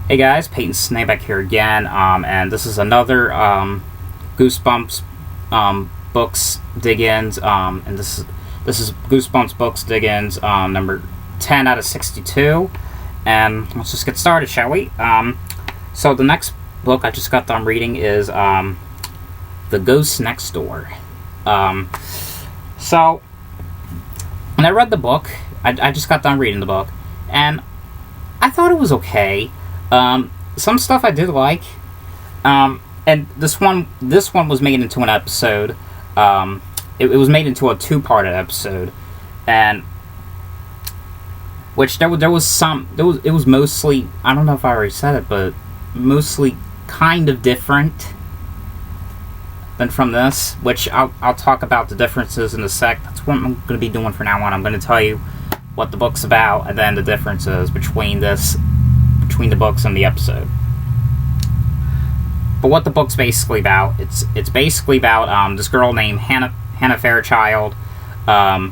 Hey guys, Peyton Snakeback here again, and this is another Goosebumps books dig-ins, and this is Goosebumps books dig-ins number 10 out of 62, and let's just get started, shall we? So the next book I just got done reading is The Ghost Next Door. So when I read the book, I just got done reading the book, and I thought it was okay. Some stuff I did like, and this one was made into an episode. It was made into a two-part episode, and which it was mostly, I don't know if I already said it, but mostly kind of different than from this, which I'll talk about the differences in a sec. That's what I'm going to be doing from now on. I'm going to tell you what the book's about, and then the differences between the books and the episode. But what the book's basically about, it's basically about this girl named Hannah Fairchild. The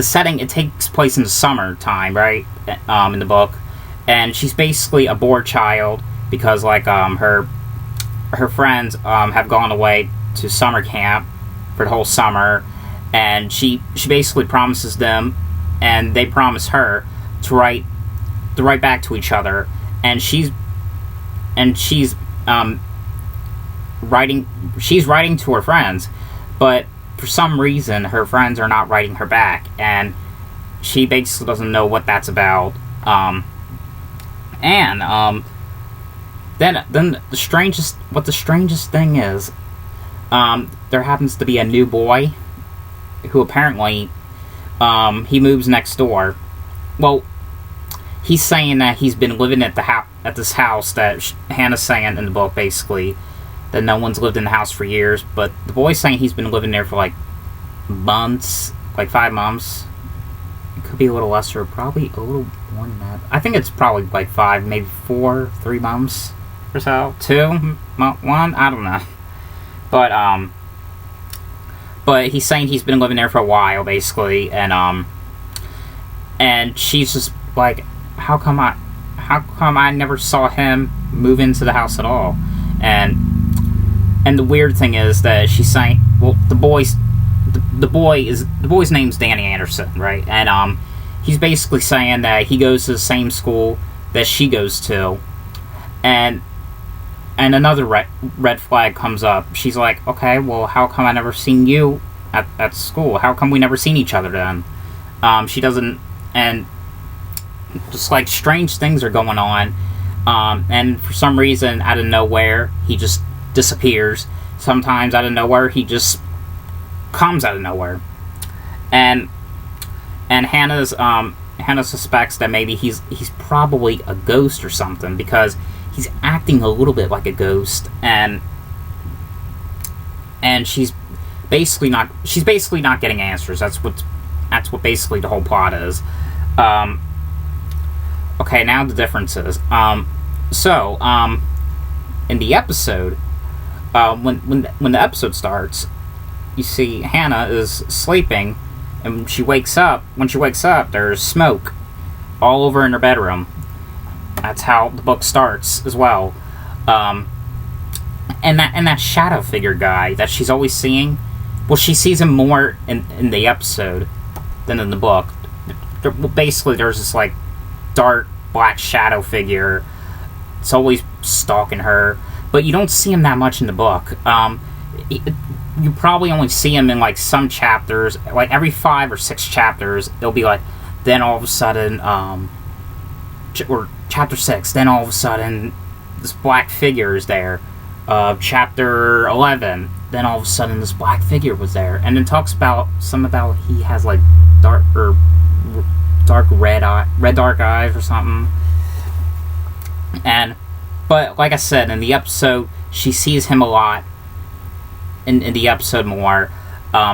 setting, it takes place in the summertime, right? In the book, and she's basically a bored child because her friends have gone away to summer camp for the whole summer, and she basically promises them, and they promise her to write back to each other, and she's writing to her friends, but for some reason her friends are not writing her back, and she basically doesn't know what that's about. Then the strangest thing is, there happens to be a new boy who apparently he moves next door. Well, he's saying that he's been living at this house that Hannah's saying in the book, basically, that no one's lived in the house for years, but the boy's saying he's been living there for months, 5 months. It could be a little less, or probably a little more than that. I think it's probably 5, maybe 4, 3 months or so. 2, 1, I don't know. But he's saying he's been living there for a while, basically, and she's just like, how come I never saw him move into the house at all? And the weird thing is that she's saying, well, the boy's name's Danny Anderson, right? And he's basically saying that he goes to the same school that she goes to, and another red flag comes up. She's like, okay, well, how come I never seen you at school? How come we never seen each other then? She doesn't, and just strange things are going on, and for some reason, out of nowhere, he just disappears. Sometimes out of nowhere, he just comes out of nowhere, and Hannah suspects that maybe he's probably a ghost or something, because he's acting a little bit like a ghost, and she's basically not getting answers. That's what basically the whole plot is. Okay, now the differences. In the episode, when the episode starts, you see Hannah is sleeping, and when she wakes up, there's smoke all over in her bedroom. That's how the book starts as well. And that shadow figure guy that she's always seeing, well, she sees him more in the episode than in the book. Basically, there's this dark black shadow figure. It's always stalking her, but you don't see him that much in the book. You probably only see him in some chapters, every 5 or 6 chapters. It'll be then all of a sudden, or chapter 6, then all of a sudden this black figure is there. Chapter 11, then all of a sudden this black figure was there, and then talks about he has dark red eyes or something. But like I said, in the episode, she sees him a lot. In the episode more,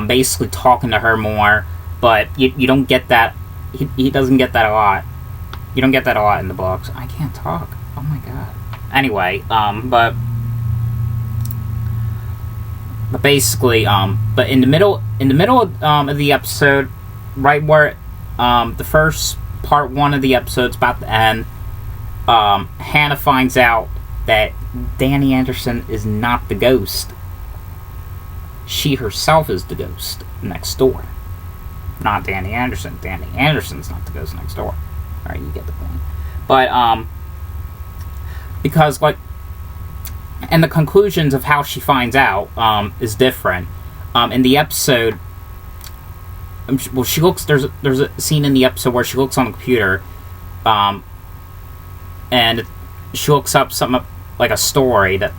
basically talking to her more, but you don't get that. He doesn't get that a lot. You don't get that a lot in the books. I can't talk. Oh my god. Anyway, but basically, but in the middle of the episode, right where the first part 1 of the episode's about to end. Hannah finds out that Danny Anderson is not the ghost. She herself is the ghost next door. Not Danny Anderson. Danny Anderson's not the ghost next door. Alright, you get the point. But, because, like, and the conclusions of how she finds out, is different. In the episode, well, she looks, there's a scene in the episode where she looks on the computer, and she looks up something, like a story that,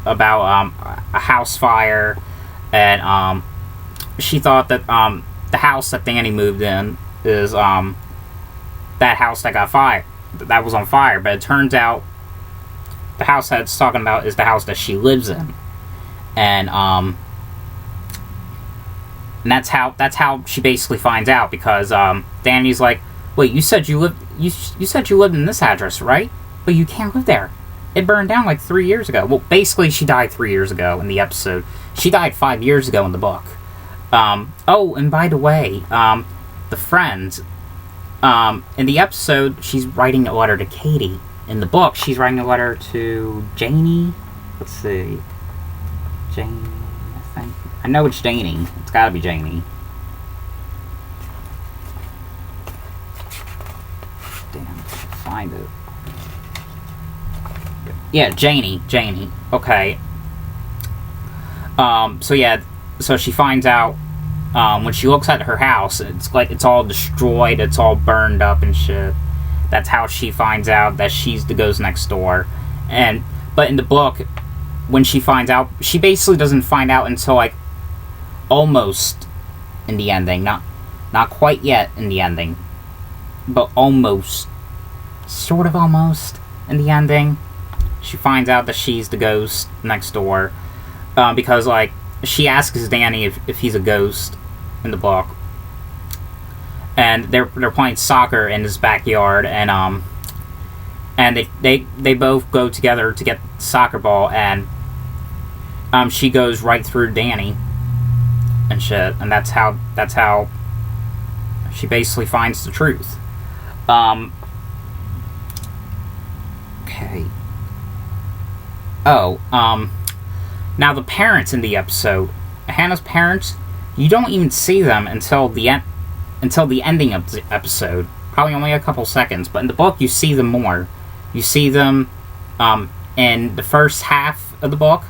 about, a house fire, and, she thought that, the house that Danny moved in is, that house that got fired, that was on fire, but it turns out the house that it's talking about is the house that she lives in. And that's how she basically finds out, because Danny's like, wait, you said you lived in this address, right? But you can't live there. It burned down like 3 years ago. Well, basically she died 3 years ago in the episode. She died 5 years ago in the book. Oh, and by the way, the friends, in the episode, she's writing a letter to Katie. In the book, she's writing a letter to Janie. Let's see. Janie, I think. I know it's Janie. It's gotta be Janie. Damn, I can't find it. Yeah, Janie. Okay. So yeah, so she finds out, when she looks at her house, it's like it's all destroyed, it's all burned up and shit. That's how she finds out that she's the ghost next door. But in the book, when she finds out, she basically doesn't find out until like almost in the ending. Not quite yet in the ending, but almost, sort of almost in the ending. She finds out that she's the ghost next door, because like she asks Danny if he's a ghost in the book. And they're playing soccer in his backyard, and they both go together to get the soccer ball, and she goes right through Danny and shit, and that's how she basically finds the truth. Okay. Oh, now the parents in the episode, Hannah's parents, you don't even see them until the ending of the episode. Probably only a couple seconds, but in the book you see them more. You see them in the first half of the book,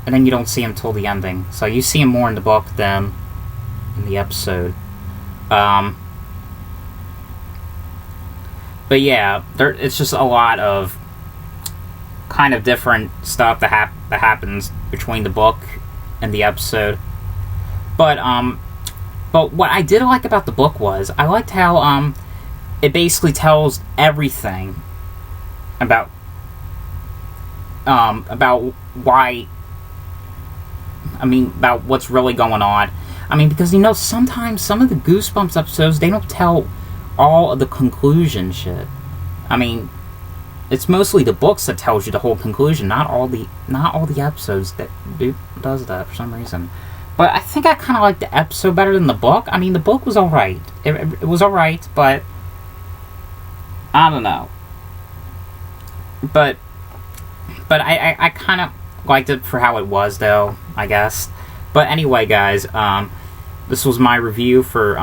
and then you don't see them till the ending. So you see them more in the book than in the episode. But yeah, it's just a lot of kind of different stuff that happens between the book and the episode. But what I did like about the book was, I liked how, it basically tells everything about why, about what's really going on. Because, sometimes some of the Goosebumps episodes, they don't tell all of the conclusion shit. It's mostly the books that tells you the whole conclusion, not all the episodes that does that for some reason. But I think I kind of like the episode better than the book. The book was alright. It was alright, but I don't know. But I kind of liked it for how it was, though, I guess. But anyway, guys, this was my review for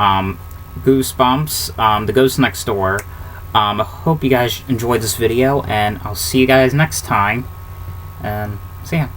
Goosebumps, The Ghost Next Door. I hope you guys enjoyed this video, and I'll see you guys next time. And see ya.